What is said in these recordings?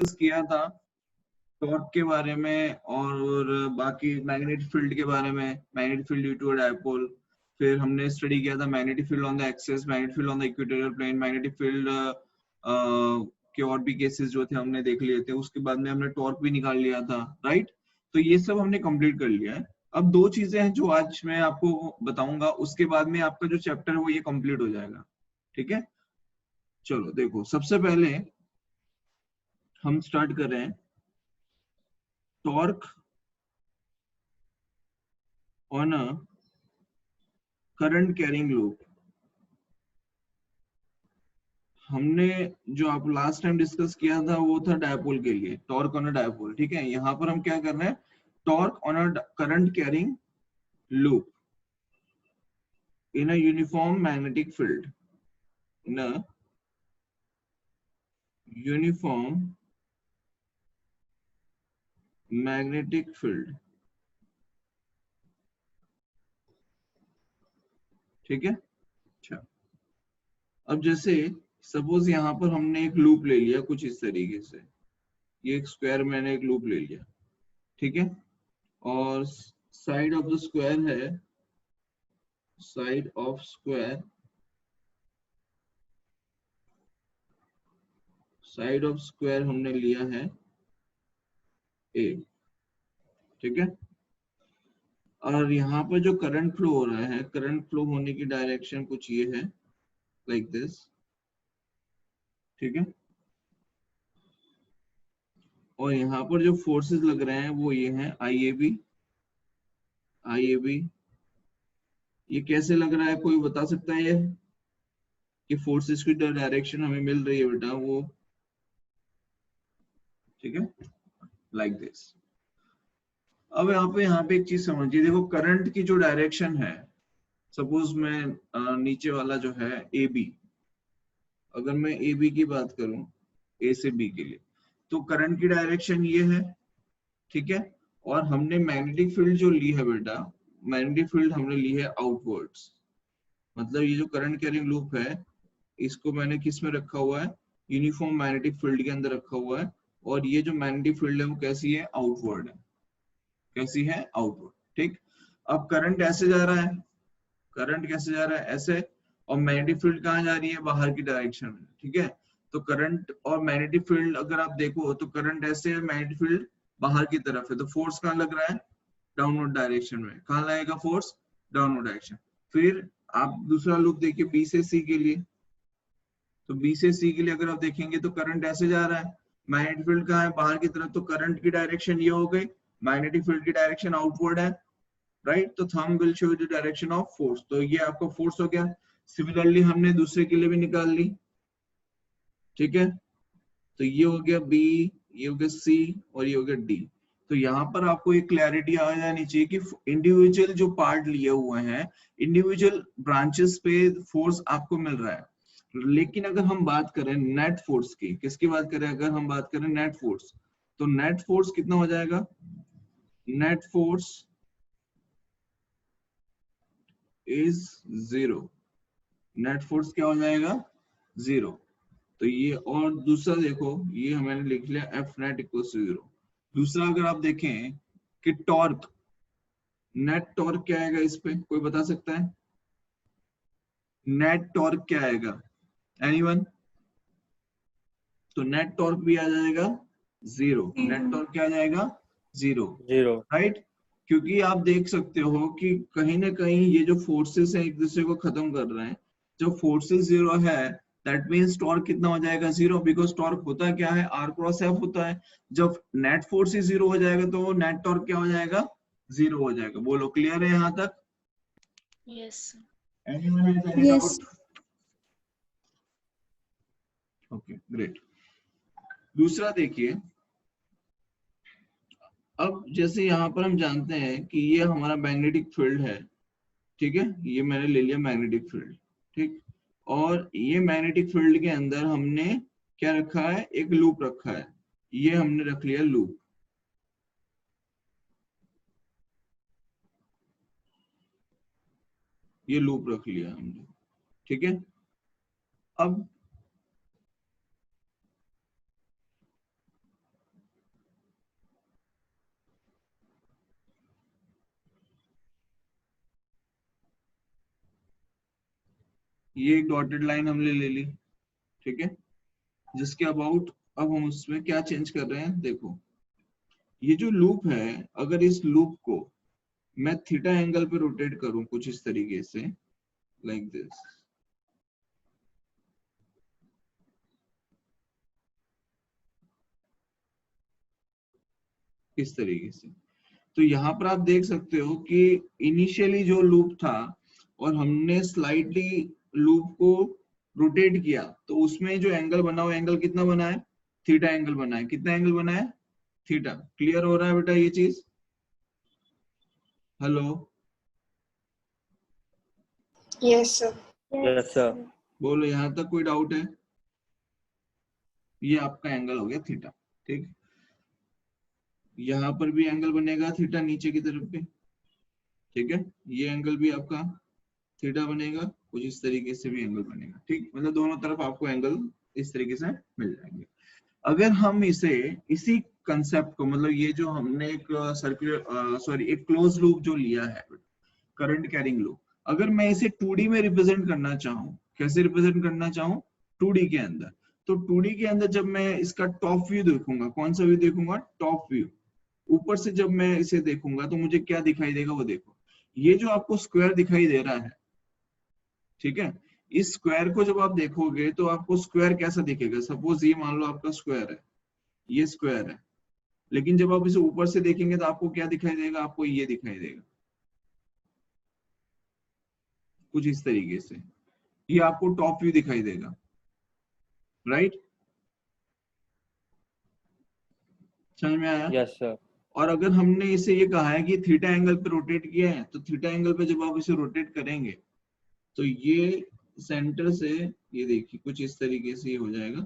Discuss किया था torque के बारे में और बाकी मैग्नेटिक फील्ड के बारे में, magnetic field due to a dipole. फिर हमने स्टडी किया था magnetic field on the axis, magnetic field on the equatorial plane, magnetic field के और भी केसेस जो थे हमने देख लिए थे। उसके बाद में हमने टॉर्क भी निकाल लिया था, राइट। तो ये सब हमने कंप्लीट कर लिया है। अब दो चीजें हैं जो आज मैं आपको बताऊंगा, उसके बाद में आपका जो चैप्टर है वो ये कंप्लीट हो जाएगा, ठीक है। चलो देखो, सबसे पहले हम स्टार्ट कर रहे हैं torque on a current carrying loop. हमने जो आप लास्ट टाइम डिस्कस किया था वो था डायपोल के लिए, टॉर्क ऑन अ डायपोल, ठीक है। यहाँ पर हम क्या कर रहे हैं, torque on a current carrying loop in a uniform magnetic field, in a uniform magnetic field, ठीक है। अच्छा, अब जैसे सपोज यहाँ पर हमने एक लूप ले लिया कुछ इस तरीके से, ये एक स्क्वायर मैंने एक लूप ले लिया, ठीक है। और साइड ऑफ द स्क्वायर है, side of square, side of square हमने लिया है ए, ठीक है। और यहाँ पर जो करंट फ्लो हो रहा है, करंट फ्लो होने की डायरेक्शन कुछ ये है, लाइक दिस, ठीक है। और यहाँ पर जो फोर्सेस लग रहे हैं वो ये हैं IAB, IAB। ये कैसे लग रहा है, कोई बता सकता है ये कि फोर्सेस की डायरेक्शन हमें मिल रही है बेटा वो, ठीक है, लाइक दिस। अब यहाँ पे एक चीज समझिए, देखो करंट की जो डायरेक्शन है, सपोज मैं नीचे वाला जो है AB, अगर मैं AB की बात करूं, A से B के लिए, तो करंट की डायरेक्शन ये है, ठीक है। और हमने मैग्नेटिक फील्ड जो ली है बेटा, मैग्नेटिक फील्ड हमने ली है आउटवर्ड्स, मतलब ये जो करंट कैरिंग लूप है इसको मैंने किस में रखा हुआ है, यूनिफॉर्म मैग्नेटिक फील्ड के अंदर रखा हुआ है। और ये जो मैग्नेटिक फील्ड है वो कैसी है, आउटवर्ड है, कैसी है, आउटवर्ड, ठीक। अब करंट ऐसे जा रहा है, करंट कैसे जा रहा है, ऐसे, और मैग्नेटिक फील्ड कहाँ जा रही है, बाहर की डायरेक्शन में, ठीक है। तो करंट और मैग्नेटिक फील्ड अगर आप देखो तो करंट ऐसे है, मैग्नेटिक फील्ड बाहर की तरफ है, तो फोर्स कहाँ लग रहा है, डाउनवर्ड डायरेक्शन में। कहाँ लगेगा फोर्स, डाउनवर्ड डायरेक्शन। फिर आप दूसरा लूप देखिए बी से सी के लिए, तो बी से सी के लिए अगर आप देखेंगे तो करंट ऐसे जा रहा है, मैग्नेटिक फील्ड कहाँ है, बाहर की तरफ, तो करंट की डायरेक्शन ये हो गई, मैग्नेटिक फील्ड की डायरेक्शन आउटवर्ड है, राइट। तो thumb will show the direction of force, तो ये आपका फोर्स हो गया। सिमिलरली हमने दूसरे के लिए भी निकाल ली, ठीक है। तो ये हो गया बी, ये हो गया सी, और ये हो गया डी। तो यहाँ पर आपको एक क्लैरिटी आ जानी चाहिए कि इंडिविजुअल जो पार्ट लिए हुए हैं, इंडिविजुअल ब्रांचेस पे फोर्स आपको मिल रहा है। लेकिन अगर हम बात करें नेट फोर्स की, किसकी बात करें, अगर हम बात करें नेट फोर्स, तो नेट फोर्स कितना हो जाएगा, net force is 0, net force क्या हो जाएगा, 0। तो ये, और दूसरा देखो ये मैंने लिख लिया एफ नेट इक्वल टू 0। दूसरा अगर आप देखें कि टॉर्क, नेट टॉर्क क्या आएगा, इस पे कोई बता सकता है, नेट टॉर्क क्या आएगा, एनीवन। तो नेट टॉर्क भी आ जाएगा 0, नेट टॉर्क क्या आ जाएगा, 0, 0। राइट। क्योंकि आप देख सकते हो कि कहीं ना कहीं ये जो फोर्सेस हैं एक दूसरे को खत्म कर रहे हैं। जब फोर्सेस 0 है, दैट मींस टॉर्क कितना हो जाएगा, 0, बिकॉज टॉर्क होता क्या है, R क्रॉस F होता है। जब नेट फोर्स ही 0 हो जाएगा तो नेट टॉर्क क्या हो जाएगा, 0 हो जाएगा। बोलो क्लियर है यहाँ तक, यस यस ओके ग्रेट। दूसरा देखिए, अब जैसे यहाँ पर हम जानते हैं कि ये हमारा मैग्नेटिक फील्ड है, ठीक है, ये मैंने ले लिया मैग्नेटिक फील्ड, ठीक। और ये मैग्नेटिक फील्ड के अंदर हमने क्या रखा है, एक लूप रखा है, ये हमने रख लिया लूप, ये लूप रख लिया हमने, ठीक है। अब ये एक डॉटेड लाइन हमने ले ली, ठीक है, जिसके अबाउट अब हम उसमें क्या चेंज कर रहे हैं, देखो ये जो लूप है, अगर इस लूप को मैं थीटा एंगल पे रोटेट करूं कुछ इस तरीके से, लाइक दिस, इस तरीके से, तो यहाँ पर आप देख सकते हो कि इनिशियली जो लूप था और हमने स्लाइटली लूप को रोटेट किया, तो उसमें जो एंगल बना वो एंगल कितना बना है, थीटा एंगल बना है। कितना एंगल बना है, थीटा। क्लियर हो रहा है बेटा ये चीज? Hello, yes sir. Yes sir. बोलो, यहाँ तक कोई डाउट है? ये आपका एंगल हो गया थीटा, ठीक। यहाँ पर भी एंगल बनेगा थीटा नीचे की तरफ पे, ठीक है, ये एंगल भी आपका थीटा बनेगा, कुछ इस तरीके से भी एंगल बनेगा, ठीक, मतलब दोनों तरफ आपको एंगल इस तरीके से मिल जाएंगे। अगर हम इसे इसी कंसेप्ट को, मतलब ये जो हमने एक सर्कुलर एक क्लोज लूप जो लिया है, करंट कैरिंग लूप, अगर मैं इसे 2D में रिप्रेजेंट करना चाहूँ, कैसे रिप्रेजेंट करना चाहूँ, 2D के अंदर, तो 2D के अंदर जब मैं इसका टॉप व्यू देखूंगा, कौन सा व्यू देखूंगा, टॉप व्यू, ऊपर से जब मैं इसे देखूंगा तो मुझे क्या दिखाई देगा, वो देखो, ये जो आपको स्क्वायर दिखाई दे रहा है, ठीक है, इस स्क्वायर को जब आप देखोगे तो आपको स्क्वायर कैसा दिखेगा, सपोज ये मान लो आपका स्क्वायर है, ये स्क्वायर है, लेकिन जब आप इसे ऊपर से देखेंगे तो आपको क्या दिखाई देगा, आपको ये दिखाई देगा कुछ इस तरीके से, ये आपको टॉप व्यू दिखाई देगा, राइट? समझ में आया? Yes sir. और अगर हमने इसे ये कहा है कि थीटा एंगल पे रोटेट किया है, तो थीटा एंगल पे जब आप इसे रोटेट करेंगे तो ये सेंटर से, ये देखिए कुछ इस तरीके से ये हो जाएगा,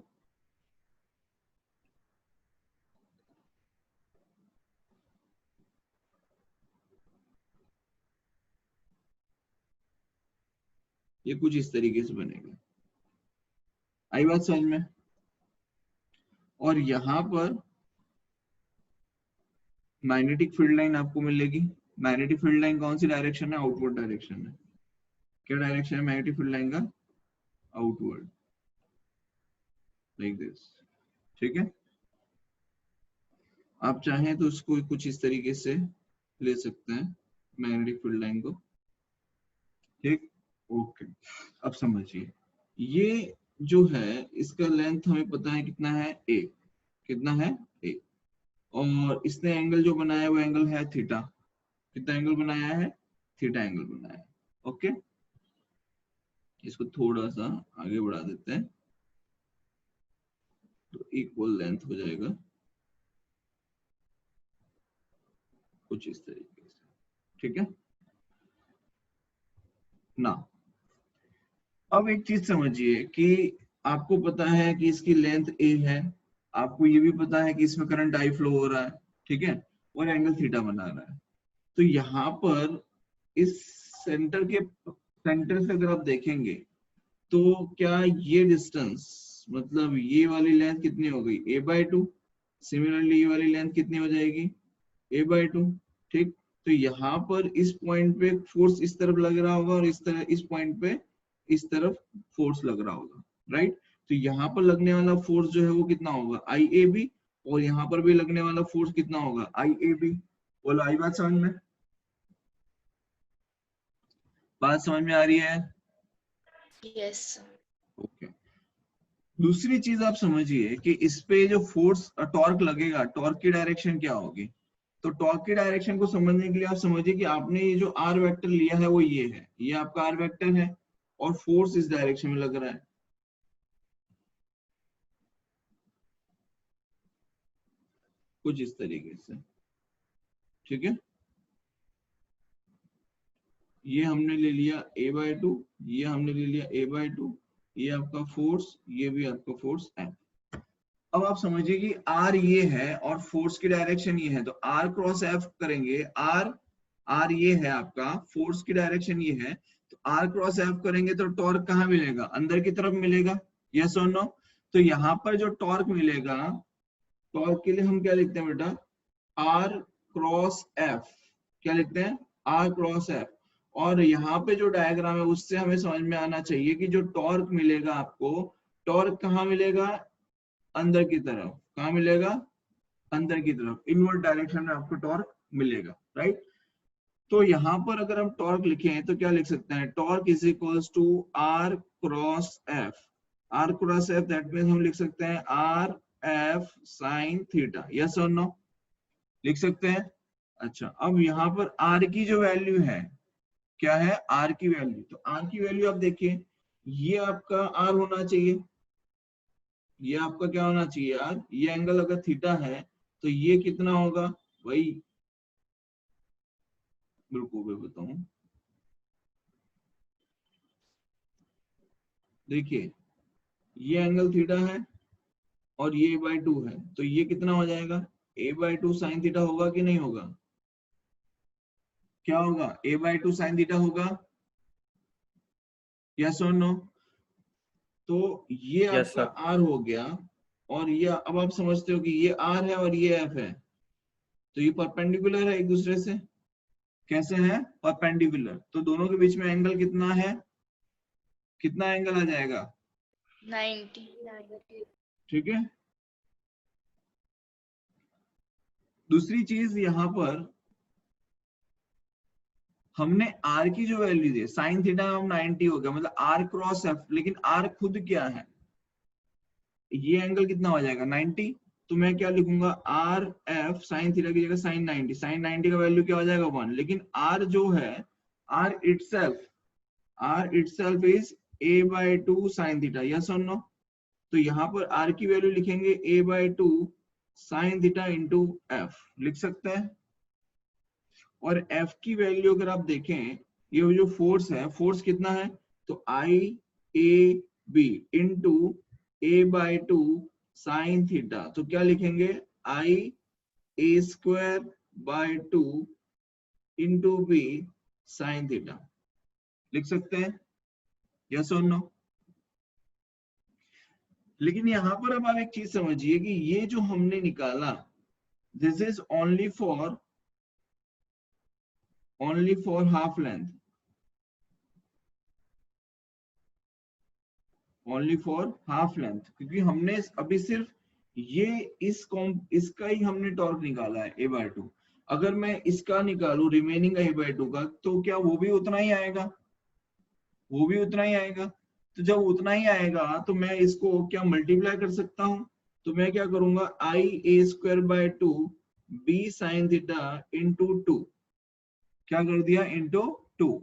ये कुछ इस तरीके से बनेगा। आई बात समझ में? और यहाँ पर मैग्नेटिक फील्ड लाइन आपको मिलेगी। मैग्नेटिक फील्ड लाइन कौन सी डायरेक्शन है, आउटवर्ड डायरेक्शन है। क्या डायरेक्शन है मैग्नेटिक फील्ड लाइन का, आउटवर्ड, लाइक दिस, ठीक है। आप चाहें तो उसको कुछ इस तरीके से ले सकते हैं मैग्नेटिक फील्ड लाइन को, ठीक, ओके। अब समझिए, ये जो है इसका लेंथ हमें पता है कितना है, a, कितना है, a, और इसने एंगल जो बनाया है वो एंगल है थीटा। कितना एंगल बनाया है, थीटा एंगल बनाया है, ओके। इसको थोड़ा सा आगे बढ़ा देते हैं तो इक्वल लेंथ हो जाएगा कुछ इस तरीके से, ठीक है ना। अब एक चीज समझिए कि आपको पता है कि इसकी लेंथ a है, आपको ये भी पता है कि इसमें करंट I फ्लो हो रहा है, ठीक है, और एंगल थीटा बना रहा है। तो यहाँ पर इस सेंटर से अगर आप देखेंगे तो क्या ये डिस्टेंस, मतलब ये वाली लेंथ कितनी हो गई, a/2, सिमिलरली ये वाली लेंथ कितनी हो जाएगी, a/2, ठीक। तो यहाँ पर इस पॉइंट पे फोर्स इस तरफ लग रहा होगा और इस तरह इस पॉइंट पे इस तरफ फोर्स लग रहा होगा, राइट। तो यहाँ पर लगने वाला फोर्स जो है वो कितना होगा, IAB, और यहाँ पर भी लगने वाला फोर्स कितना होगा, IAB। बोलो, आई बात समझ में? बात समझ में आ रही है? यस। ओके। दूसरी चीज आप समझिए कि इस पे जो फोर्स टॉर्क लगेगा, टॉर्क की डायरेक्शन क्या होगी। तो टॉर्क की डायरेक्शन को समझने के लिए आप समझिए कि आपने ये जो आर वेक्टर लिया है वो ये है, ये आपका आर वेक्टर है और फोर्स इस डायरेक्शन में लग रहा है, कुछ इस तरीके से, ठीक है। ये हमने ले लिया a/2, ये हमने ले लिया a/2, ये आपका फोर्स, ये भी आपका फोर्स है। अब आप समझिए कि r ये है और फोर्स की डायरेक्शन ये है, तो r क्रॉस f करेंगे, r ये है आपका, फोर्स की डायरेक्शन ये है, तो r क्रॉस f करेंगे तो टॉर्क कहाँ मिलेगा, अंदर की तरफ मिलेगा, यस और नो। तो यहाँ पर जो टॉर्क मिलेगा, टॉर्क के लिए हम क्या लिखते हैं बेटा, r क्रॉस f, क्या लिखते हैं, r क्रॉस f। और यहाँ पे जो डायग्राम है उससे हमें समझ में आना चाहिए कि जो टॉर्क मिलेगा आपको, टॉर्क कहाँ मिलेगा, अंदर की तरफ। कहाँ मिलेगा, अंदर की तरफ, इनवर्ड डायरेक्शन में आपको टॉर्क मिलेगा, राइट। तो यहाँ पर अगर हम टॉर्क लिखें तो क्या लिख सकते हैं, torque is equals to R cross F. R cross F that means हम लिख सकते हैं R F sine theta, yes और नो, लिख सकते हैं। अच्छा, अब यहाँ पर आर की जो वैल्यू है, क्या है आर की वैल्यू, तो आर की वैल्यू आप देखिए, ये आपका आर होना चाहिए, ये आपका क्या होना चाहिए यार, ये एंगल अगर थीटा है तो ये कितना होगा भाई, बिल्कुल मैं बताऊं, देखिए ये एंगल थीटा है और ये a/2 है, तो ये कितना हो जाएगा, a/2 साइन थीटा होगा कि नहीं होगा, क्या होगा, a/2 साइन थीटा होगा, यस और नो। तो ये यस आपका सर। r हो गया, और ये अब आप समझते हो कि ये r है और ये f है, तो ये परपेंडिकुलर है एक दूसरे से, कैसे है, परपेंडिकुलर, तो दोनों के बीच में एंगल कितना है, कितना एंगल आ जाएगा, 90। ठीक है। दूसरी चीज यहाँ पर हमने r की जो वैल्यू दी साइन थीटा हम 90 हो गया, मतलब r क्रॉस f, लेकिन r खुद क्या है, ये एंगल कितना हो जाएगा 90, तो मैं क्या लिखूंगा r f साइन थीटा की जगह साइन 90, साइन 90 का वैल्यू क्या हो जाएगा 1, लेकिन r जो है, r itself is a/2 sign theta, yes और नो। तो यहाँ पर r की वैल्यू लिखेंगे a/2 sine theta into f, लिख सकते हैं। और F की वैल्यू अगर आप देखें, ये जो फोर्स है, फोर्स कितना है, तो I/A/B into a/2 sine theta, तो क्या लिखेंगे I/A²/2 into B sine theta, लिख सकते हैं, यस और नो। लेकिन यहां पर अब आप एक चीज समझिए कि ये जो हमने निकाला, this is only for half length, only for half length, क्योंकि हमने अभी सिर्फ ये इसका ही हमने टॉर्क निकाला है a/2। अगर मैं इसका निकालूं रिमेनिंग a/2 का, तो क्या वो भी उतना ही आएगा, वो भी उतना ही आएगा। तो जब उतना ही आएगा तो मैं इसको क्या मल्टीप्लाई कर सकता हूं, तो मैं क्या करूंगा I/A²/2 b sine theta into 2, क्या कर दिया इंटू 2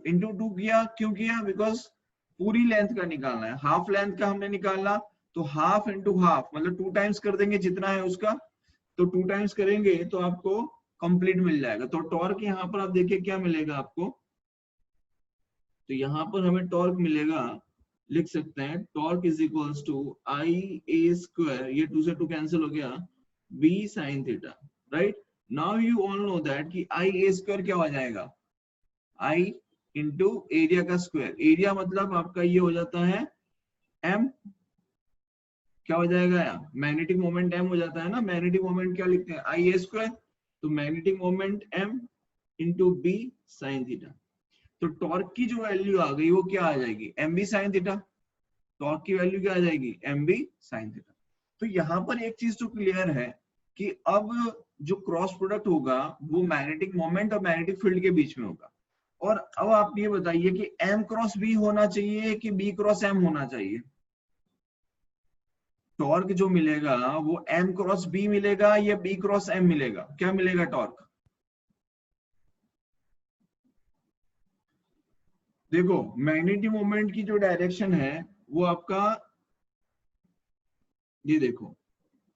किया, क्यों किया, बिकॉज पूरी लेंथ का निकालना है, हाफ लेंथ का हमने निकालना, तो हाफ इंटू हाफ मतलब 2 टाइम्स कर देंगे जितना है उसका, तो 2 टाइम्स करेंगे तो आपको कंप्लीट मिल जाएगा। तो टॉर्क यहाँ पर आप देखिए क्या मिलेगा आपको, तो यहाँ पर हमें टॉर्क मिलेगा, लिख सकते हैं torque is equals to I/A², ये 2 से 2 कैंसिल हो गया, b sine theta, right. Now you all know that कि I/A² क्या हो जाएगा, I इंटू एरिया का स्क्वायर, एरिया मतलब आपका ये हो जाता है m, क्या हो जाएगा यार, मैग्नेटिक मोमेंट m हो जाता है ना, मैग्नेटिक मोमेंट क्या लिखते हैं I/A², तो magnetic moment m into b sine theta. तो टॉर्क की जो वैल्यू आ गई वो क्या आ जाएगी, mb साइन थीटा, टॉर्क की वैल्यू क्या आ जाएगी mb साइन थीटा। तो यहाँ पर एक चीज तो क्लियर है कि अब जो क्रॉस प्रोडक्ट होगा वो मैग्नेटिक मोमेंट और मैग्नेटिक फील्ड के बीच में होगा। और अब आप ये बताइए कि m क्रॉस b होना चाहिए कि b क्रॉस m होना चाहिए, टॉर्क जो मिलेगा वो m क्रॉस b मिलेगा या b क्रॉस m मिलेगा, क्या मिलेगा टॉर्क, देखो मैग्नेटिक मोमेंट की जो डायरेक्शन है वो आपका, ये देखो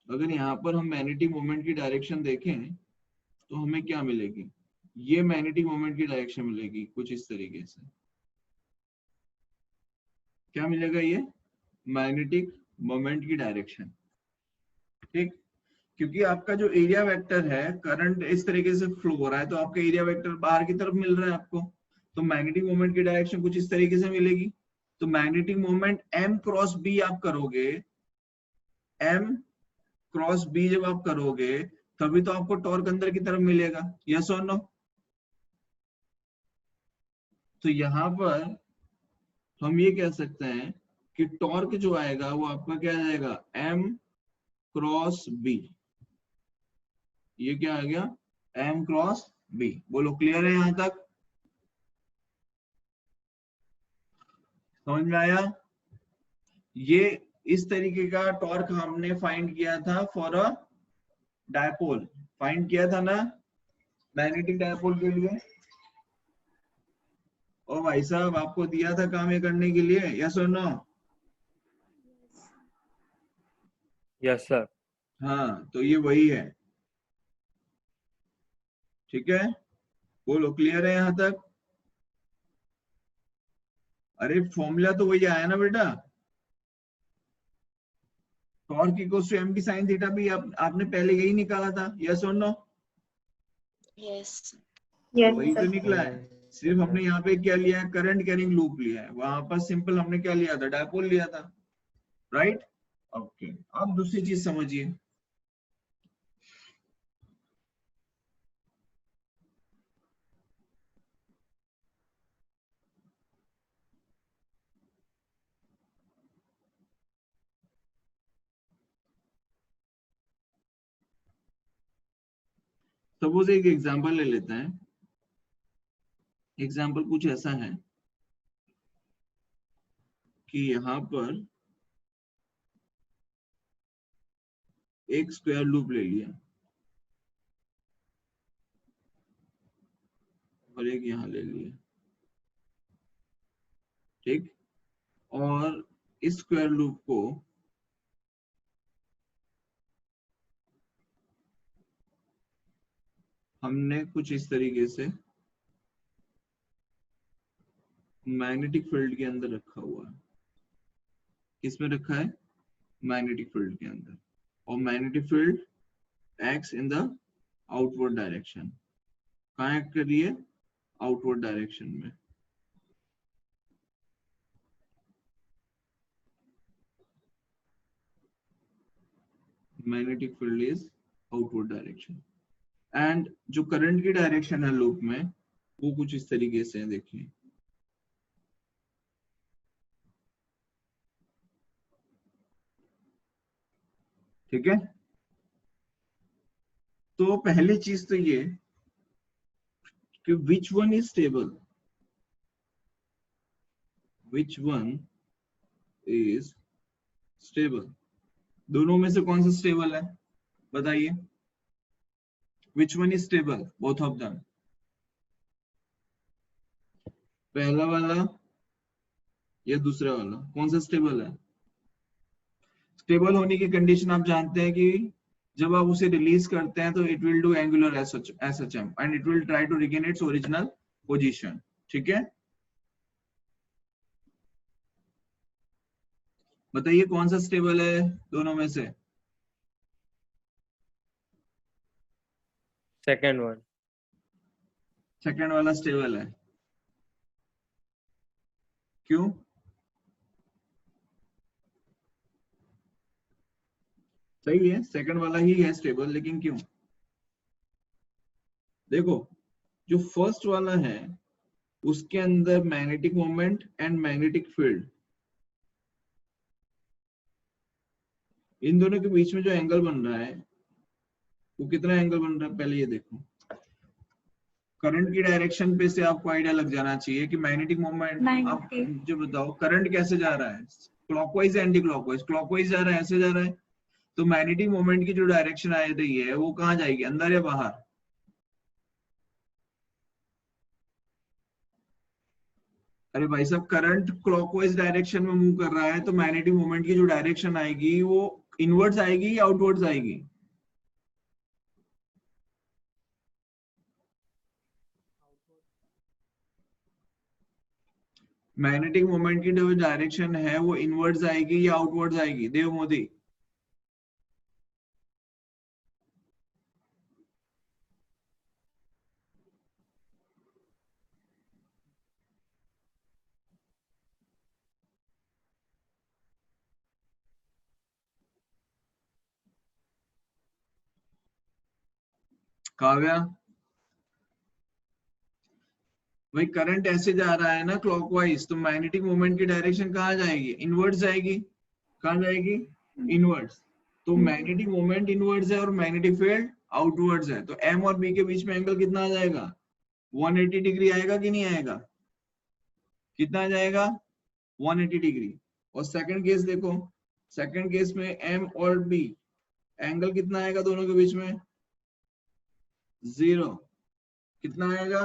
अगर यहाँ पर हम मैग्नेटिक मोमेंट की डायरेक्शन देखें तो हमें क्या मिलेगी, ये मैग्नेटिक मोमेंट की डायरेक्शन मिलेगी कुछ इस तरीके से, क्या मिलेगा, ये मैग्नेटिक मोमेंट की डायरेक्शन, ठीक। क्योंकि आपका जो एरिया वेक्टर है, करंट इस तरीके से फ्लो हो रहा है, तो आपका एरिया वेक्टर बाहर की तरफ मिल रहा है आपको, तो मैग्नेटिक मोमेंट की डायरेक्शन कुछ इस तरीके से मिलेगी। तो magnetic moment m cross b आप करोगे, m क्रॉस b जब आप करोगे तभी तो आपको टॉर्क अंदर की तरफ मिलेगा, यस और नो। तो यहाँ पर हम ये कह सकते हैं कि टॉर्क जो आएगा वो आपका क्या आ जाएगा, m क्रॉस b। ये क्या आ गया, m क्रॉस b। बोलो क्लियर है यहां तक, समझ में आया? ये इस तरीके का टॉर्क हमने फाइंड किया था फॉर अ डायपोल, फाइंड किया था ना मैग्नेटिक डायपोल के लिए। ओ भाई साहब, आपको दिया था काम ये करने के लिए, यस और नो? Yes sir. हाँ, तो ये वही है, ठीक है? बोलो क्लियर है यहां तक? अरे फॉर्मूला तो वही आया ना बेटा, टॉर्क इक्वल्स टू m की साइन थीटा भी आपने पहले यही निकाला था, यस और नो? Yes. Yes, वही तो sir. निकला है, सिर्फ हमने यहाँ पे क्या लिया है, करंट कैरिंग लूप लिया है, वहां पर सिंपल हमने क्या लिया था, डायपोल लिया था, राइट? ओके, अब दूसरी चीज समझिए। सपोज एक एग्जांपल ले लेते हैं। एग्जांपल कुछ ऐसा है कि यहाँ पर एक स्क्वायर लूप ले लिया और एक यहाँ ले लिया, ठीक? और इस स्क्वायर लूप को हमने कुछ इस तरीके से मैग्नेटिक फील्ड के अंदर रखा हुआ है। किसमें रखा है, मैग्नेटिक फील्ड के अंदर, और magnetic field acts in the outward direction. कहाँ एक्ट कर रही है, आउटवर्ड डायरेक्शन में। Magnetic field is outward direction, and जो करंट की डायरेक्शन है लूप में वो कुछ इस तरीके से है, देखिए। ठीक है, तो पहली चीज तो ये कि which one is stable, which one is stable, दोनों में से कौन सा स्टेबल है बताइए? Which one is stable, both of them? पहला वाला या दूसरा वाला, कौन सा स्टेबल है? स्टेबल होने की कंडीशन आप जानते हैं कि जब आप उसे रिलीज करते हैं तो it will do angular SHM and it will try to regain its original position, ठीक है? बताइए कौन सा स्टेबल है दोनों में से? Second one. सेकंड वाला स्टेबल है, क्यों? सही है, सेकंड वाला ही है स्टेबल, लेकिन क्यों? देखो, जो फर्स्ट वाला है उसके अंदर magnetic moment and magnetic field, इन दोनों के बीच में जो एंगल बन रहा है वो कितना एंगल बन रहा है पहले ये देखो। करंट की डायरेक्शन पे से आपको आइडिया लग जाना चाहिए कि मैग्नेटिक मोमेंट, आप मुझे बताओ करंट कैसे जा रहा है, क्लॉकवाइज एंटी क्लॉकवाइज? क्लॉकवाइज जा रहा है, ऐसे जा रहा है, तो मैग्नेटिक मोमेंट की जो डायरेक्शन आ रही है वो कहाँ जाएगी, अंदर या बाहर? अरे भाई साहब, करंट क्लॉकवाइज डायरेक्शन में मूव कर रहा है तो मैग्नेटिक मोमेंट की जो डायरेक्शन आएगी वो इनवर्ड्स आएगी या आउटवर्ड्स आएगी? मैग्नेटिक मोमेंट की जो डायरेक्शन है वो इनवर्ड्स आएगी या आउटवर्ड्स आएगी देव मोदी? काव्या? भाई करंट ऐसे जा रहा है ना क्लॉकवाइज, तो मैग्नेटिक मोमेंट की डायरेक्शन कहाँ जाएगी? इनवर्ड्स जाएगी। कहाँ जाएगी? इनवर्ड्स। तो मैग्नेटिक मोमेंट इनवर्ड्स है और मैग्नेटिक फील्ड आउटवर्ड्स है, तो एम और बी के बीच में एंगल कितना आ जाएगा? 180 डिग्री आएगा कि नहीं आएगा? कितना आ जाएगा? 180 डिग्री। और सेकंड केस देखो, सेकंड केस में एम और बी एंगल कितना आएगा दोनों के बीच में? 0। कितना आएगा?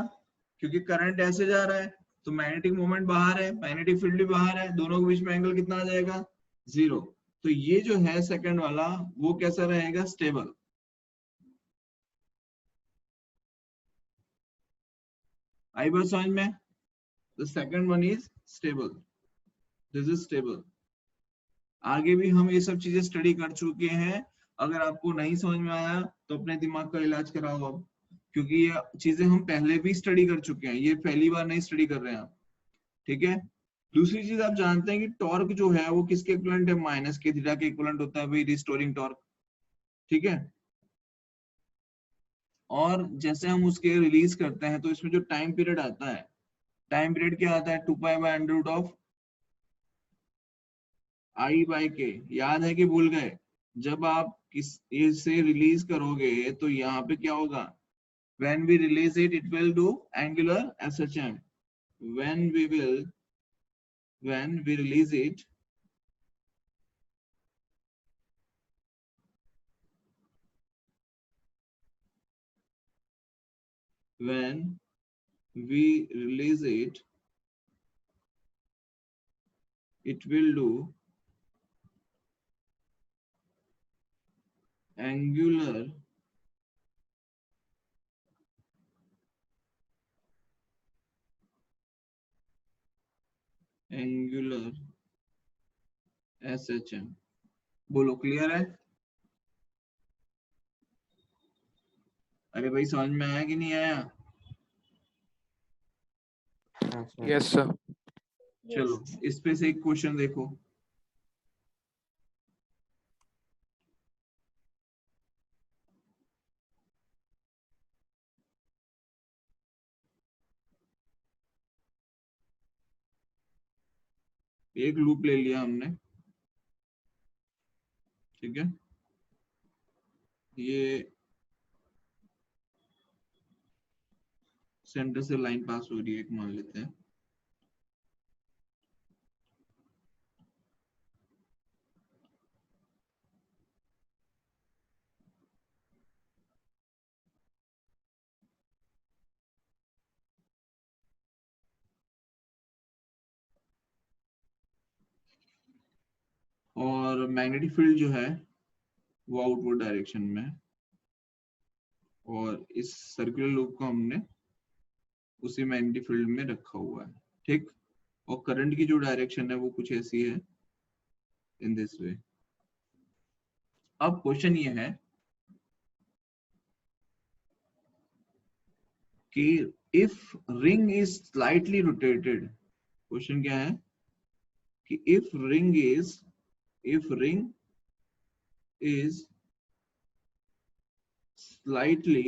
क्योंकि करंट ऐसे जा रहा है तो मैग्नेटिक मोमेंट बाहर है, मैग्नेटिक फील्ड भी बाहर है, दोनों के बीच में एंगल कितना आ जाएगा? 0। तो ये जो है सेकंड वाला वो कैसा रहेगा? स्टेबल। आई बात समझ में? The second one is stable, this is stable. आगे भी हम ये सब चीजें स्टडी कर चुके हैं, अगर आपको नहीं समझ में आया तो अपने दिमाग का इलाज कराओ अब, क्योंकि ये चीजें हम पहले भी स्टडी कर चुके हैं, ये पहली बार नहीं स्टडी कर रहे हैं आप। ठीक है। दूसरी चीज आप जानते हैं कि टॉर्क जो है वो किसके इक्विवेलेंट है? माइनस के थीटा के इक्विवेलेंट होता है भाई, रिस्टोरिंग टॉर्क। ठीक है। और जैसे हम उसके रिलीज करते हैं तो इसमें जो टाइम पीरियड आता है, टाइम पीरियड क्या आता है? 2π/√of I/k। याद है कि भूल गए? जब आप इसे रिलीज करोगे तो यहाँ पे क्या होगा? when we release it will do angular SHM। when we release it, it will do angular SHM। बोलो क्लियर है? अरे भाई समझ में आया कि नहीं आया? Yes sir. चलो इस पे से एक क्वेश्चन देखो। एक लूप ले लिया हमने, ठीक है। ये सेंटर से लाइन पास हो रही है, एक मान लेते हैं। और मैग्नेटिक फील्ड जो है वो आउटवर्ड डायरेक्शन में, और इस सर्कुलर लूप को हमने उसी मैग्नेटिक फील्ड में रखा हुआ है, ठीक। और करंट की जो डायरेक्शन है वो कुछ ऐसी है, इन दिस वे। अब क्वेश्चन ये है कि if ring is slightly rotated, question क्या है कि if ring is slightly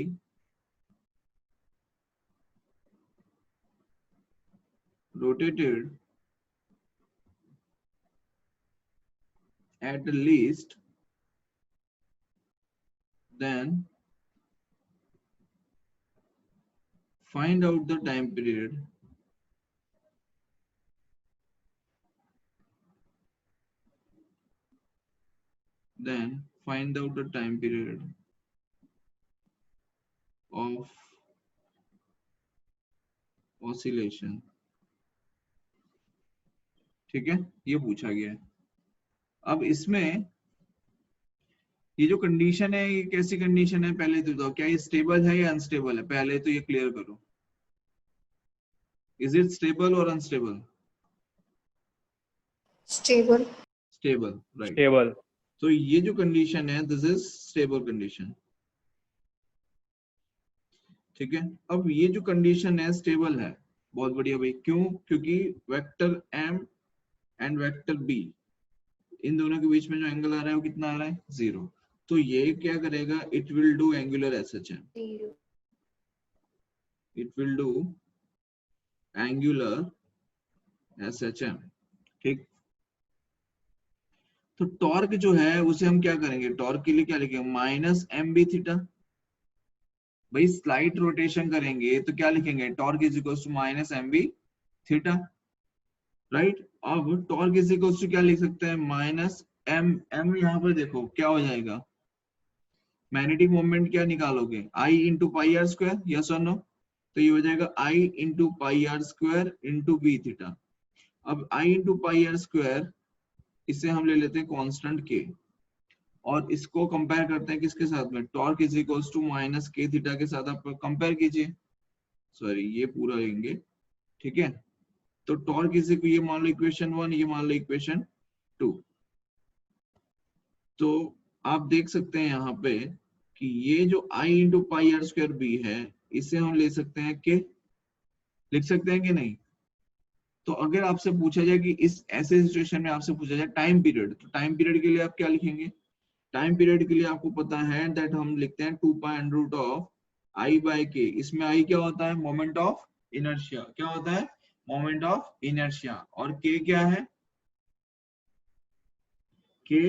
rotated at least, then find out the time period of oscillation। ठीक है, ये पूछा गया है। अब इसमें ये जो कंडीशन है ये कैसी कंडीशन है पहले तो बताओ, क्या ये स्टेबल है या अनस्टेबल है? पहले तो ये क्लियर करो, इज इट स्टेबल और unstable? Stable. Stable, right. Stable. तो ये जो कंडीशन है दिस इज स्टेबल कंडीशन, ठीक है। अब ये जो कंडीशन है स्टेबल है, बहुत बढ़िया भाई। क्यों? क्योंकि vector m and vector b, इन दोनों के बीच में जो एंगल आ रहा है वो कितना आ रहा है? 0। तो ये क्या करेगा? It will do angular SHM। It will do angular SHM। ठीक, तो टॉर्क जो है उसे हम क्या करेंगे, टॉर्क के लिए क्या लिखेंगे, माइनस एम बी थीटा। भाई स्लाइट रोटेशन करेंगे तो क्या लिखेंगे, torque is equal to minus M B theta, right. अब टॉर्क इज इक्वल टू क्या लिख सकते हैं, माइनस एम, एम यहाँ पर देखो क्या हो जाएगा, मैग्नेटिक मोमेंट क्या निकालोगे, I into pi r square, yes और नो। तो ये हो जाएगा I into pi r square into B theta. अब I into pi r square, इसे हम ले लेते हैं कांस्टेंट के, और इसको कंपेयर करते हैं किसके साथ में, torque is equals to minus K theta के साथ आप कंपेयर कीजिए, सॉरी ये पूरा लेंगे, ठीक है। तो टॉर्क इज इक्वल, ये मान लो इक्वेशन 1, ये मान लो इक्वेशन 2। तो आप देख सकते हैं यहाँ पे कि ये जो I into pi r square B है, इसे हम ले सकते हैं के, लिख सकते हैं कि नहीं। तो अगर आपसे पूछा जाए कि इस ऐसे सिचुएशन में आपसे पूछा जाए टाइम पीरियड, तो टाइम पीरियड के लिए आप क्या लिखेंगे, टाइम पीरियड के लिए आपको पता है दैट हम लिखते हैं 2 pi under root of I by K. इसमें आई क्या होता है, मोमेंट ऑफ इनर्शिया, क्या होता है, मोमेंट ऑफ इनर्शिया, और के क्या है, के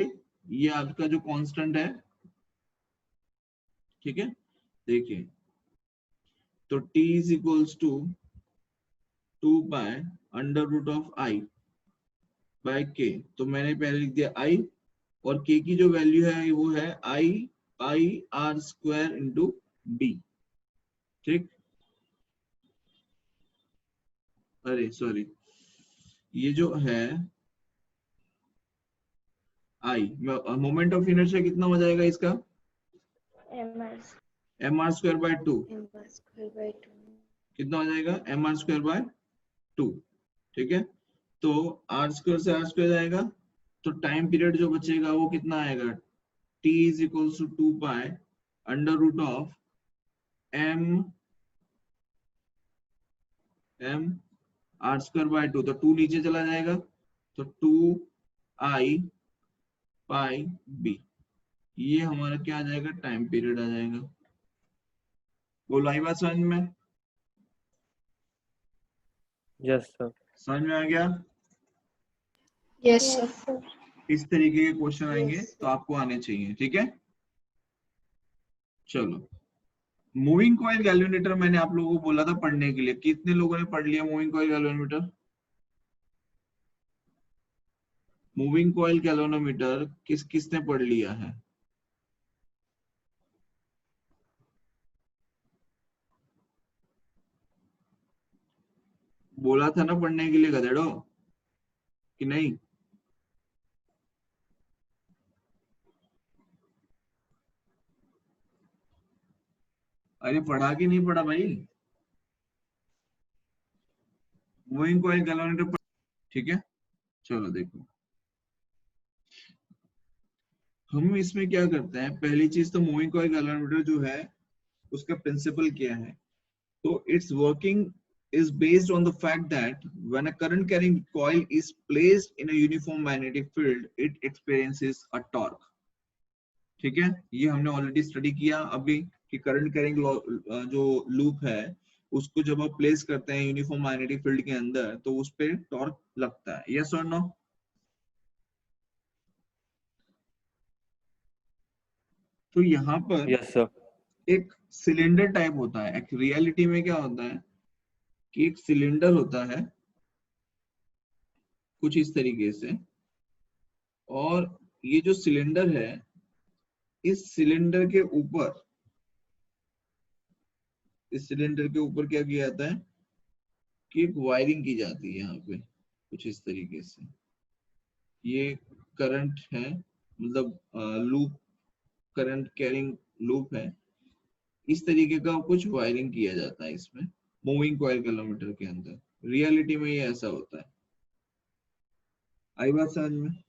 ये आपका जो कांस्टेंट है, ठीक है। देखिए तो t is equals to 2 pi under root of I by K, तो मैंने पहले लिख दिया आई, और k की जो वैल्यू है वो है आई पाई आर स्क्वायर इंटू बी, ठीक। अरे सॉरी, ये जो है आई, मोमेंट ऑफ इनर्शिया कितना हो जाएगा इसका, एम आर स्क्वायर बाय 2, कितना हो जाएगा, एम आर स्क्वायर बाय 2, ठीक है। तो आर स्क्वायर से आर स्क्वायर जाएगा, तो टाइम पीरियड जो बचेगा वो कितना आएगा, t is equals to 2 pi under root of M M R square by 2, तो 2 नीचे चला जाएगा, तो 2 आई पाई बी, ये हमारा क्या आ जाएगा, टाइम पीरियड आ जाएगा। बोलो आई बात समझ में, यस सर। समझ में आ गया। Yes, sir. इस तरीके के क्वेश्चन आएंगे तो आपको आने चाहिए, ठीक है। चलो, मूविंग कॉइल गैल्वेनोमीटर मैंने आप लोगों को बोला था पढ़ने के लिए, कितने लोगों ने पढ़ लिया moving coil galvanometer, moving coil galvanometer किस किसने पढ़ लिया है, बोला था ना पढ़ने के लिए गधेड़ो, कि नहीं। अरे पढ़ा कि नहीं पढ़ा भाई, मूविंग कॉइल गैल्वेनोमीटर, ठीक है। चलो देखो, हम इसमें क्या करते हैं, पहली चीज तो मूविंग कॉइल गैल्वेनोमीटर जो है उसका प्रिंसिपल क्या है, तो its working is based on the fact that when a current carrying coil is placed in a uniform magnetic field, it experiences a torque, ठीक है। ये हमने ऑलरेडी स्टडी किया अभी कि करंट कैरिंग जो लूप है उसको जब आप प्लेस करते हैं यूनिफॉर्म मैग्नेटिक फील्ड के अंदर तो उस पे टॉर्क लगता है, यस और नो। तो यहाँ पर यस सर। एक सिलेंडर टाइप होता है, रियलिटी में क्या होता है कि एक सिलेंडर होता है कुछ इस तरीके से, और ये जो सिलेंडर है, इस सिलेंडर के ऊपर, इस सिलेंडर के ऊपर क्या किया जाता है कि एक वायरिंग की जाती है यहाँ पे कुछ इस तरीके से, ये करंट है, मतलब लूप, करंट कैरिंग लूप है, इस तरीके का कुछ वायरिंग किया जाता है इसमें मूविंग कॉइल गैल्वेनोमीटर के अंदर, रियलिटी में ये ऐसा होता है। आई बात समझ में।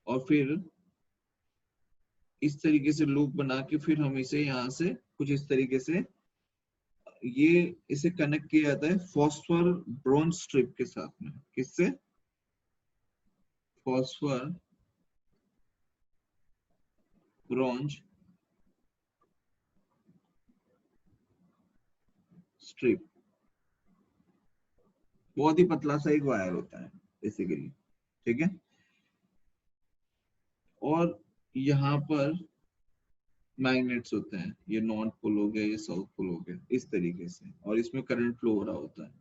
और फिर इस तरीके से लूप बना के फिर हम इसे यहाँ से कुछ इस तरीके से, ये इसे कनेक्ट किया जाता है फॉस्फर ब्रोंज स्ट्रिप के साथ में, किससे, फॉस्फर ब्रोंज स्ट्रिप, बहुत ही पतला सा एक वायर होता है बेसिकली, ठीक है। और यहाँ पर मैग्नेट्स होते हैं, ये नॉर्थ पोल हो गया, ये साउथ पोल हो गया, इस तरीके से, और इसमें करंट फ्लो हो रहा होता है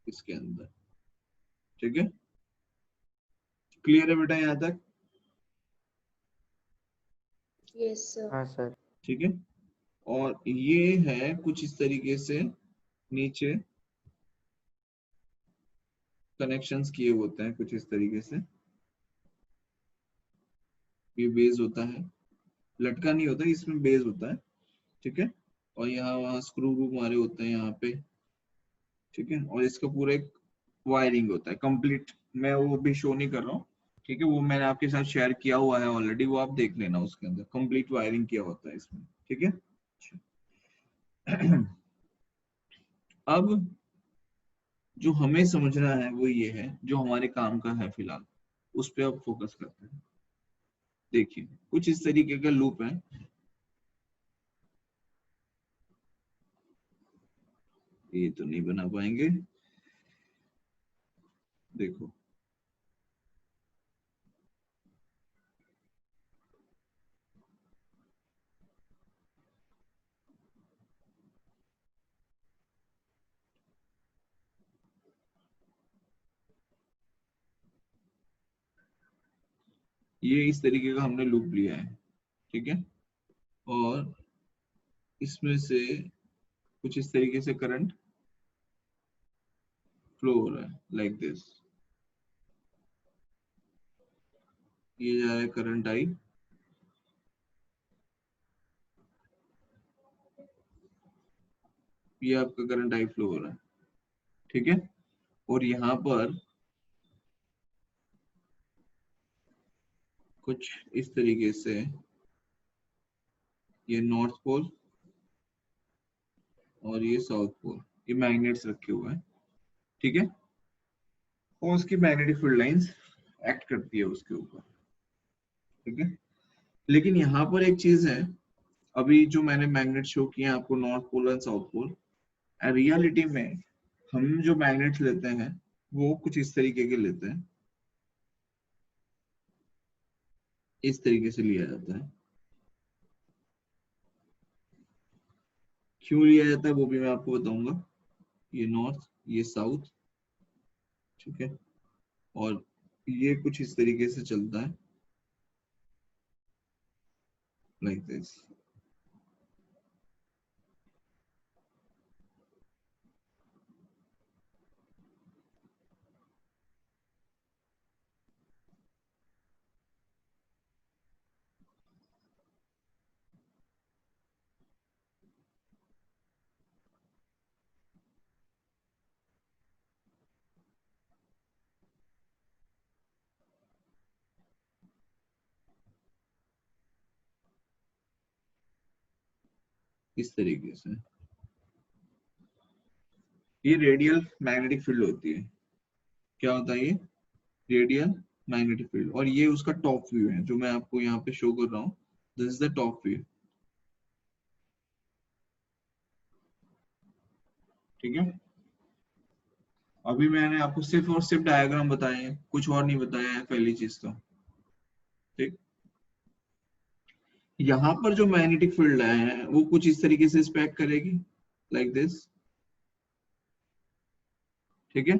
इसके अंदर, ठीक है। क्लियर है बेटा यहाँ तक? Yes, sir. हाँ सर। ठीक है। और ये है कुछ इस तरीके से नीचे कनेक्शंस किए होते हैं कुछ इस तरीके से, ये बेस होता है, लटका नहीं होता, इसमें बेस होता है, ठीक है। और यहाँ वहाँ स्क्रू मारे होते हैं यहाँ पे, ठीक है। और इसका पूरा एक वायरिंग होता है कंप्लीट, मैं वो भी शो नहीं कर रहा हूँ, ठीक है, वो मैंने आपके साथ शेयर किया हुआ है ऑलरेडी, वो आप देख लेना, उसके अंदर कंप्लीट वायरिंग किया होता है इसमें, ठीक है। अब जो हमें समझना है वो ये है, जो हमारे काम का है फिलहाल, उस पर अब फोकस करते हैं। देखिए कुछ इस तरीके का लूप है, ये तो नहीं बना पाएंगे, देखो ये इस तरीके का हमने लूप लिया है, ठीक है। और इसमें से कुछ इस तरीके से करंट फ्लो हो रहा है लाइक दिस, ये जा रहा है करंट आई, ये आपका करंट आई फ्लो हो रहा है, ठीक है। और यहाँ पर कुछ इस तरीके से ये नॉर्थ पोल और ये साउथ पोल, ये मैग्नेट्स रखे हुए हैं, ठीक है। और उसकी मैग्नेटिक फील्ड लाइंस एक्ट करती है उसके ऊपर, ठीक है। लेकिन यहाँ पर एक चीज है, अभी जो मैंने मैग्नेट शो किया आपको north pole and south pole, reality में हम जो मैग्नेट्स लेते हैं वो कुछ इस तरीके के लेते हैं, इस तरीके से लिया जाता है। क्यों लिया जाता है वो भी मैं आपको बताऊंगा, ये नॉर्थ ये साउथ, ठीक है। और ये कुछ इस तरीके से चलता है लाइक दिस, इस तरीके से। ये रेडियल मैग्नेटिक फील्ड होती है, क्या होता है ये रेडियल मैग्नेटिक फील्ड, और ये उसका टॉप व्यू है जो मैं आपको यहाँ पे शो कर रहा हूँ, this is the top view, ठीक है। अभी मैंने आपको सिर्फ और सिर्फ डायग्राम बताए हैं, कुछ और नहीं बताया है पहली चीज तो, ठीक। यहाँ पर जो मैग्नेटिक फील्ड है वो कुछ इस तरीके से स्पेक्ट करेगी लाइक दिस, ठीक है।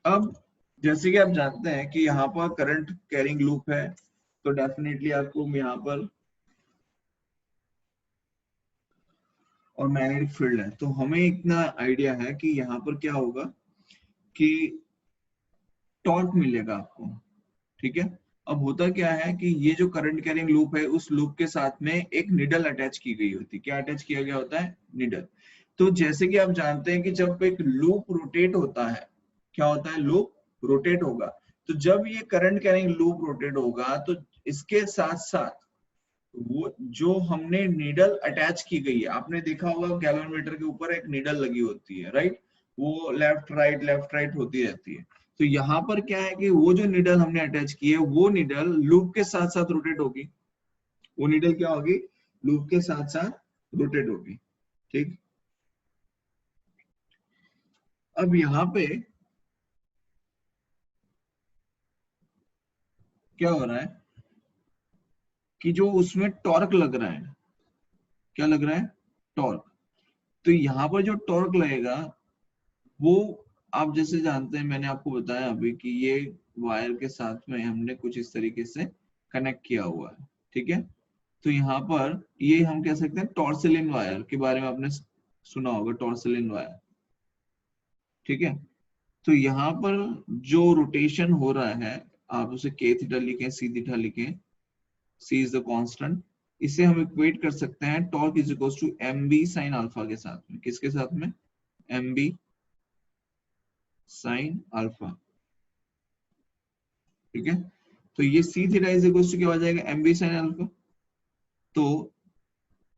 अब जैसे कि आप जानते हैं कि यहाँ पर करंट कैरिंग लूप है, तो डेफिनेटली आपको यहाँ पर और मैग्नेटिक फील्ड है, तो हमें इतना आइडिया है कि यहाँ पर क्या होगा कि टॉर्क मिलेगा आपको, ठीक है। अब होता क्या है कि ये जो करंट कैरिंग लूप है उस लूप के साथ में एक निडल अटैच की गई होती है, क्या अटैच किया गया होता है निडल। तो जैसे कि आप जानते हैं कि जब एक लूप रोटेट होता है, क्या होता है लूप रोटेट होगा, तो जब ये करंट कैरिंग लूप रोटेट होगा तो इसके साथ साथ वो जो हमने नीडल अटैच की गई है, आपने देखा होगा गैल्वेनोमीटर के ऊपर एक नीडल लगी होती है, राइट, वो लेफ्ट राइट होती रहती है। तो यहाँ पर क्या है कि वो जो नीडल हमने अटैच की है वो नीडल लूप के साथ साथ रोटेट होगी, वो नीडल क्या होगी लूप के साथ साथ रोटेट होगी। ठीक, अब यहाँ पे क्या हो रहा है कि जो उसमें टॉर्क लग रहा है, क्या लग रहा है, टॉर्क। तो यहाँ पर जो टॉर्क लगेगा वो आप जैसे जानते हैं, मैंने आपको बताया अभी कि ये वायर के साथ में हमने कुछ इस तरीके से कनेक्ट किया हुआ है। ठीक है, तो यहाँ पर ये हम कह सकते हैं टॉर्सलिन वायर के बारे में आपने सुना होगा, टॉर्सलिन वायर। ठीक है, तो यहाँ पर जो रोटेशन हो रहा है, आप उसे के थीटा लिखें, सी थीटा लिखें, सी इज द कांस्टेंट। इसे हम इक्वेट कर सकते हैं torque is equal to M B sine alpha के साथ में। किसके साथ में, एम बी साइन अल्फा। ठीक है, तो ये C theta is equal to क्या हो जाएगा, एम बी साइन अल्फा। तो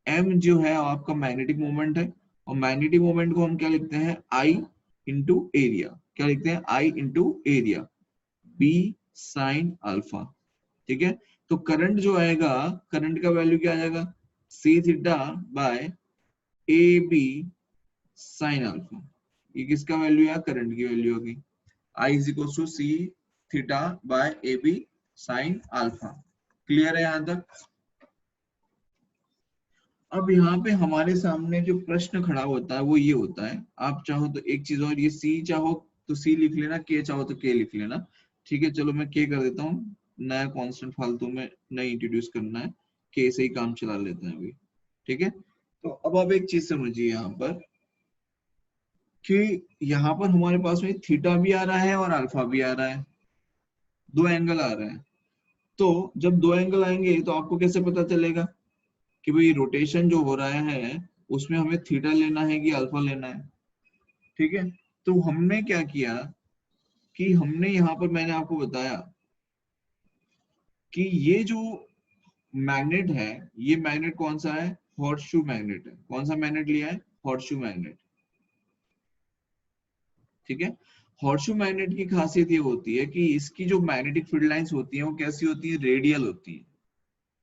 एम जो है आपका मैग्नेटिक मोमेंट है, और मैग्नेटिक मोमेंट को हम क्या लिखते हैं, आई इंटू एरिया। क्या लिखते हैं, I into area, B sine alpha. ठीक है, तो करंट जो आएगा, करंट का वैल्यू क्या आ जाएगा, C theta by A B sine alpha. ये किसका वैल्यू है, करंट की वैल्यू होगी। I is equal to C theta by A B sine alpha. Clear है यहाँ तक। अब यहाँ पे हमारे सामने जो प्रश्न खड़ा होता है वो ये होता है, आप चाहो तो एक चीज और, ये सी चाहो तो सी लिख लेना, के चाहो तो के लिख लेना। ठीक है, चलो मैं के कर देता हूँ, नया कांस्टेंट फालतू में नहीं इंट्रोड्यूस करना है, के से ही काम चला लेते हैं अभी। ठीक है, तो अब आप एक चीज समझिए यहाँ पर कि यहाँ पर हमारे पास में थीटा भी आ रहा है और अल्फा भी आ रहा है, दो एंगल आ रहे हैं। तो जब दो एंगल आएंगे तो आपको कैसे पता चलेगा कि भाई रोटेशन जो हो रहा है उसमें हमें थीटा लेना है कि अल्फा लेना है। ठीक है, तो हमने क्या किया कि हमने यहाँ पर, मैंने आपको बताया कि ये जो मैग्नेट है, ये मैग्नेट कौन सा है, हॉर्सशू मैग्नेट है। कौन सा मैग्नेट लिया है, हॉर्सशू मैग्नेट। ठीक है, हॉर्सशू मैग्नेट की खासियत ये होती है कि इसकी जो मैग्नेटिक फील्ड लाइंस होती है वो कैसी होती है, रेडियल होती है।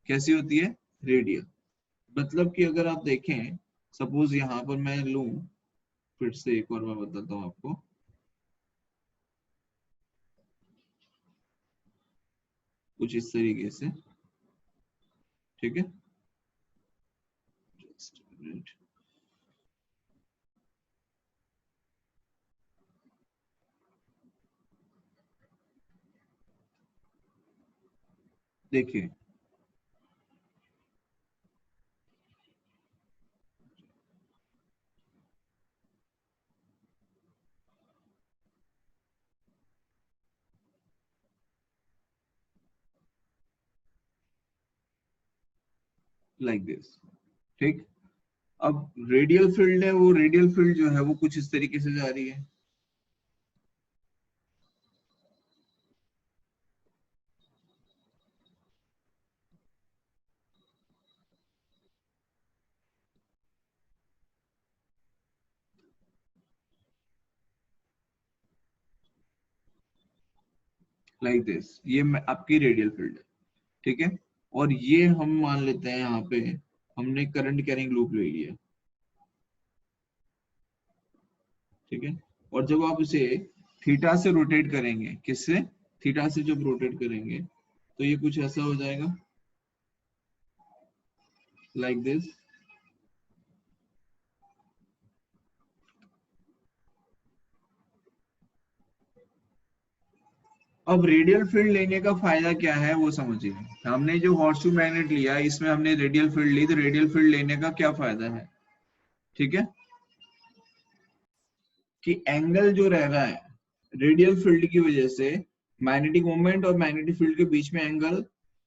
कैसी होती है, रेडियल। मतलब कि अगर आप देखें, सपोज यहाँ पर मैं लूं, फिर से एक बार मैं बताता हूँ आपको, कुछ इस तरीके से। ठीक है, Just a minute. देखिए, लाइक दिस। ठीक, अब रेडियल फील्ड है, वो रेडियल फील्ड जो है वो कुछ इस तरीके से जा रही है। लाइक दिस, ये आपकी रेडियल फील्ड है। ठीक है, और ये हम मान लेते हैं यहाँ पे हमने करंट कैरिंग लूप ले लिया। ठीक है, और जब आप इसे थीटा से रोटेट करेंगे, किससे, थीटा से जब रोटेट करेंगे तो ये कुछ ऐसा हो जाएगा, लाइक दिस। अब रेडियल फील्ड लेने का फायदा क्या है वो समझिए। हमने जो हॉर्सशू मैग्नेट लिया इसमें हमने रेडियल फील्ड ली, तो रेडियल फील्ड लेने का क्या फायदा है, ठीक है, कि एंगल जो रह रहा है रेडियल फील्ड की वजह से, मैग्नेटिक मोमेंट और मैग्नेटिक फील्ड के बीच में एंगल,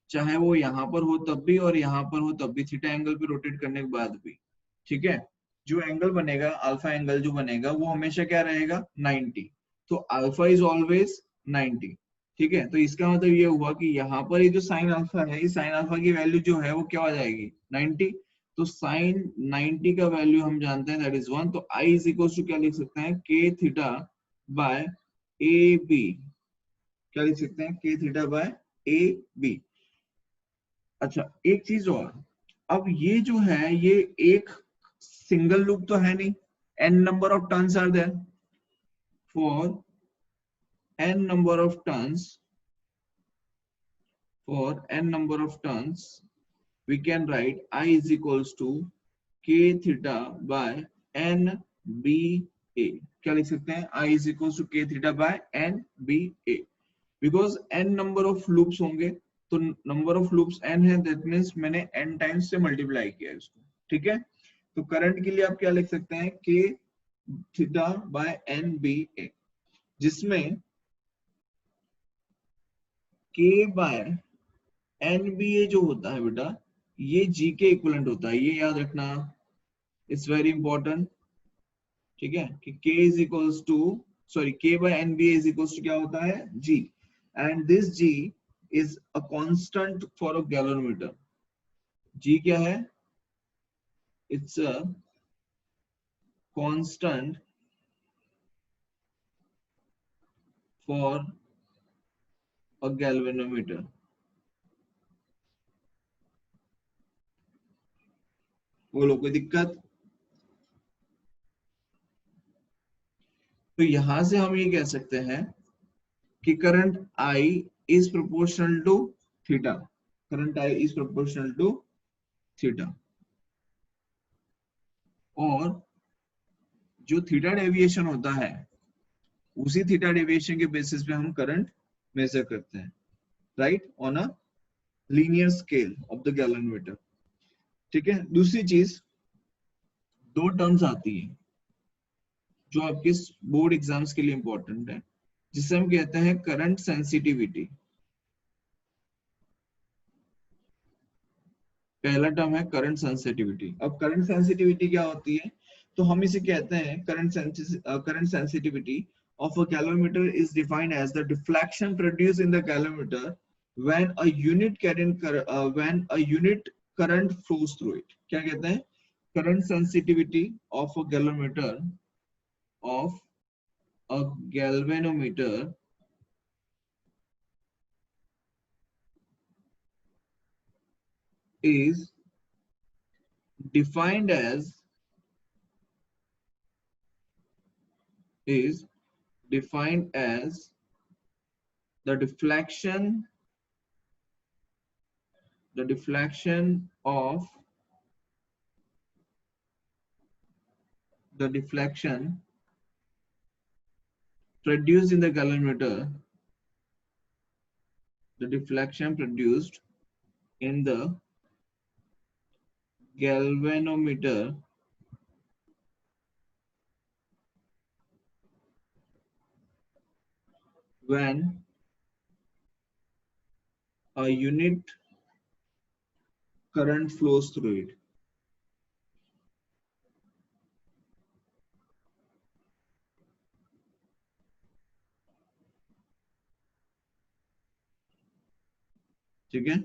चाहे वो यहाँ पर हो तब भी और यहाँ पर हो तब भी, थीटा एंगल पे रोटेट करने के बाद भी। ठीक है, जो एंगल बनेगा, अल्फा एंगल जो बनेगा वो हमेशा क्या रहेगा, 90। तो अल्फा इज ऑलवेज 90। ठीक है, तो इसका मतलब ये हुआ कि यहाँ पर ये जो साइन अल्फा है, इस साइन अल्फा की वैल्यू जो है वो क्या हो जाएगी, 90। तो साइन 90 का वैल्यू हम जानते हैं दैट इज 1। तो आई इज इक्वल टू क्या लिख सकते हैं, के थीटा बाय ए बी। क्या लिख सकते हैं, के थीटा बाय ए बी। अच्छा, एक चीज और, अब ये जो है ये एक सिंगल लूप तो है नहीं, n number of turns are there, for n number of turns, for n number of turns we can write I is equals to k theta by n b a. क्या लिख सकते हैं? I is equals to k theta by n b a, because n number of loops होंगे, तो number of loops n है, that means मैंने n times से multiply किया है इसको, ठीक है? तो करंट के लिए आप क्या लिख सकते हैं? k theta by n b a, जिसमें k by NBA जो होता है बेटा, ये G के इक्विवेलेंट होता है, ये याद रखना, इट्स वेरी इंपॉर्टेंट, ठीक है? कि K is equals to, sorry, K by NBA is equals to क्या होता है? G, and this G is a constant for a galvanometer. G क्या है? It's a constant for a galvanometer. बोलो कोई दिक्कत? तो यहां से हम ये कह सकते हैं कि current I is proportional to theta. Current I is proportional to theta. और जो थीटा डेविएशन होता है, उसी थीटा डेविएशन के बेसिस पे हम करंट मेजर करते हैं, right, on a linear scale of the galvanometer. ठीक है? दूसरी चीज, दो टर्म्स आती है जो आपके बोर्ड एग्जाम्स के लिए इंपॉर्टेंट है, जिसे हम कहते हैं करंट सेंसिटिविटी. पहला टर्म है करंट सेंसिटिविटी. अब करंट सेंसिटिविटी क्या होती है? तो हम इसे कहते हैं current sensitivity of a galvanometer is defined as the deflection produced in the galvanometer when a unit current flows through it. क्या कहते हैं? Current sensitivity of a galvanometer is defined as the deflection of the deflection produced in the galvanometer, the deflection produced in the galvanometer when a unit current flows through it. ठीक है?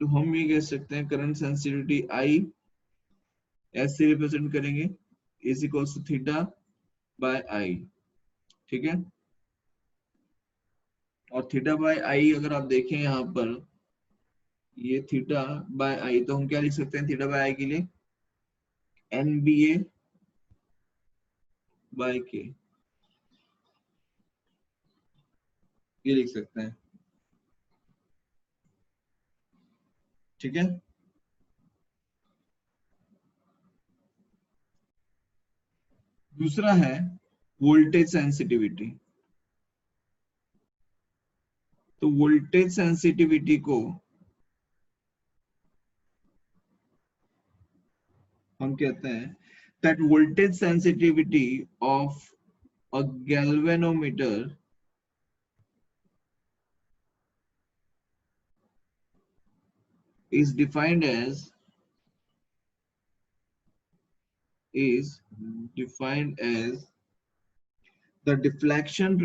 तो हम ये कह सकते हैं करंट सेंसिटिविटी I ऐसे represent करेंगे, is equals to theta by I. ठीक है? और थीटा बाय I अगर आप देखें यहाँ पर, ये थीटा बाय I, तो हम क्या लिख सकते हैं थीटा बाय I के लिए? NBA बाय K, ये लिख सकते हैं. ठीक है? दूसरा है वोल्टेज सेंसिटिविटी. तो वोल्टेज सेंसिटिविटी को हम कहते हैं that voltage sensitivity of a galvanometer is defined as the deflection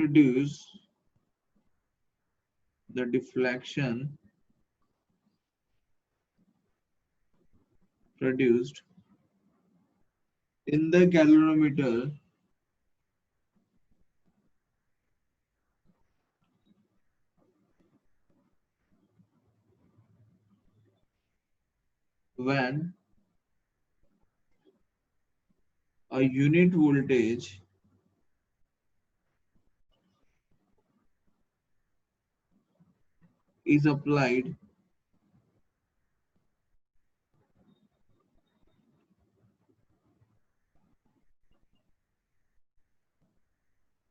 produced in the galvanometer when a unit voltage is applied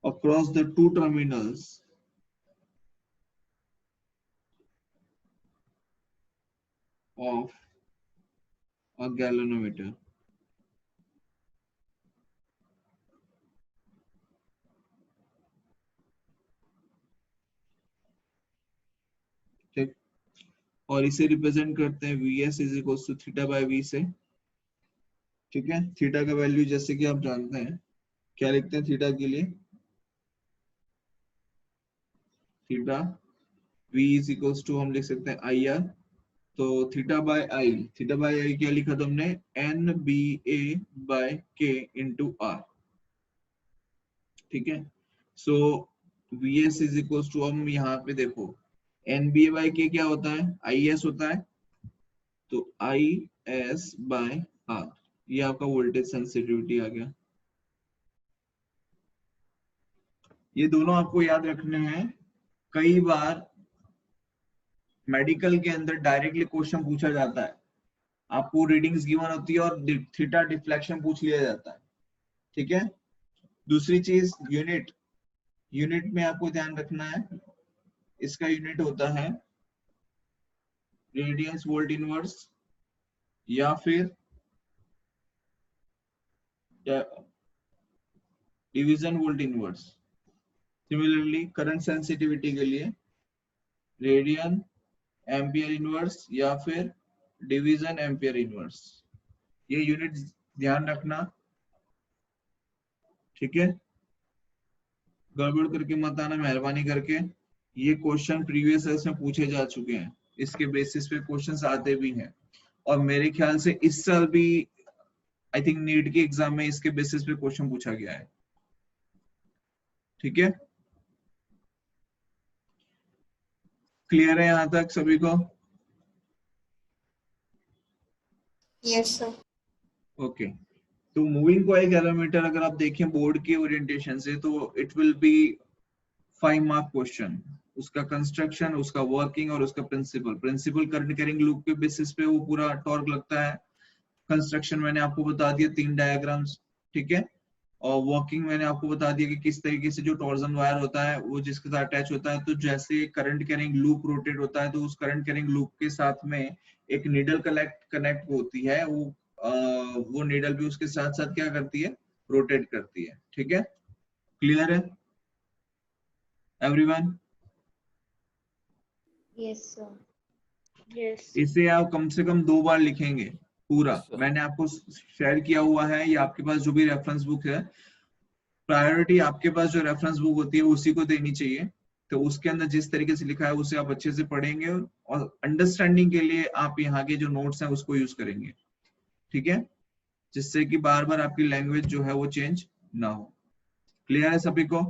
across the two terminals of a galvanometer. ठीक, और इसे represent करते हैं Vs is equal to theta by V से। ठीक है, theta का value जैसे कि आप जानते हैं, क्या लिखते हैं थीटा के लिए? Theta V is equal to हम लिख सकते हैं IR। तो थीटा बाय आई क्या लिखा तुमने? NBA by K into R। ठीक है, so Vs is equal to, हम यहाँ पे देखो NBA बाय K क्या होता है? IS होता है, तो IS बाय R, ये आपका वोल्टेज सेंसिटिविटी आ गया। ये दोनों आपको याद रखने हैं। कई बार मेडिकल के अंदर डायरेक्टली क्वेश्चन पूछा जाता है, आपको रीडिंग्स गिवन होती है और थीटा डिफ्लेक्शन पूछ लिया जाता है। ठीक है, दूसरी चीज यूनिट में आपको ध्यान रखना है, इसका यूनिट होता है रेडियंस वोल्ट इनवर्स या फिर division volt inverse. Similarly current sensitivity के लिए रेडियन एम्पियर इनवर्स या फिर डिवीजन एम्पियर इनवर्स, ये यूनिट ध्यान रखना। ठीक है, गड़बड़ करके मत आना मेहरबानी करके, ये क्वेश्चन प्रीवियस ईयर्स में पूछे जा चुके हैं, इसके बेसिस पे क्वेश्चंस आते भी हैं, और मेरे ख्याल से इस साल भी आई थिंक नीट के एग्जाम में इसके बेसिस पे क्वेश्चन पूछा गया है। ठीक है, क्लियर है यहां तक सभी को? Yes, sir. ओके, तो मूविंग कॉइल गैलोमीटर अगर आप देखें बोर्ड के ओरिएंटेशन से, तो it will be 5 mark question. उसका कंस्ट्रक्शन, उसका वर्किंग और उसका प्रिंसिपल करंट कैरिंग लूप के बेसिस पे वो पूरा टॉर्क लगता है। कंस्ट्रक्शन मैंने आपको बता दिया 3 डायग्राम्स। ठीक है, और वर्किंग मैंने आपको बता दिया कि किस तरीके से जो टॉर्जन वायर होता है वो जिसके साथ अटैच होता है, तो जैसे करंट कैरिंग लूप रोटेट होता है, तो उस करंट कैरिंग लूप के साथ में एक नीडल कनेक्ट होती है, वो नीडल भी उसके साथ साथ क्या करती है? रोटेट करती है। ठीक है, क्लियर है एवरीवन? Yes, sir. Yes. इसे आप कम से कम 2 बार लिखेंगे पूरा। Yes, sir. मैंने आपको शेयर किया हुआ है, ये आपके पास जो भी रेफरेंस बुक है, प्रायोरिटी आपके पास जो रेफरेंस बुक होती है उसी को देनी चाहिए। तो उसके अंदर जिस तरीके से लिखा है उसे आप अच्छे से पढ़ेंगे, और अंडरस्टैंडिंग के लिए आप यहाँ के जो नोट्स हैं उसको यूज करेंगे। ठीक है, जिससे कि बार बार आपकी लैंग्वेज जो है वो चेंज ना हो। क्लियर है सभी को?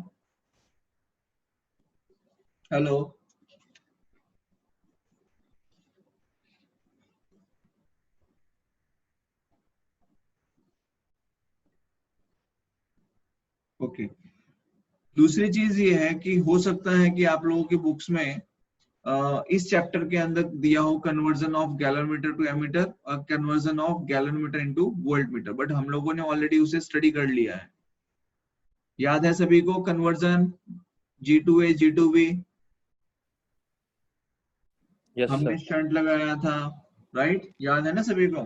Hello, okay. दूसरी चीज ये है कि हो सकता है कि आप लोगों की बुक्स में इस चैप्टर के अंदर दिया हो conversion of galvanometer to ammeter और conversion of galvanometer into voltmeter, but हम लोगों ने ऑलरेडी उसे स्टडी कर लिया है। याद है सभी को कन्वर्जन G2A G2B? Yes, हमने sir. शंट लगाया था, राइट? याद है ना सभी को?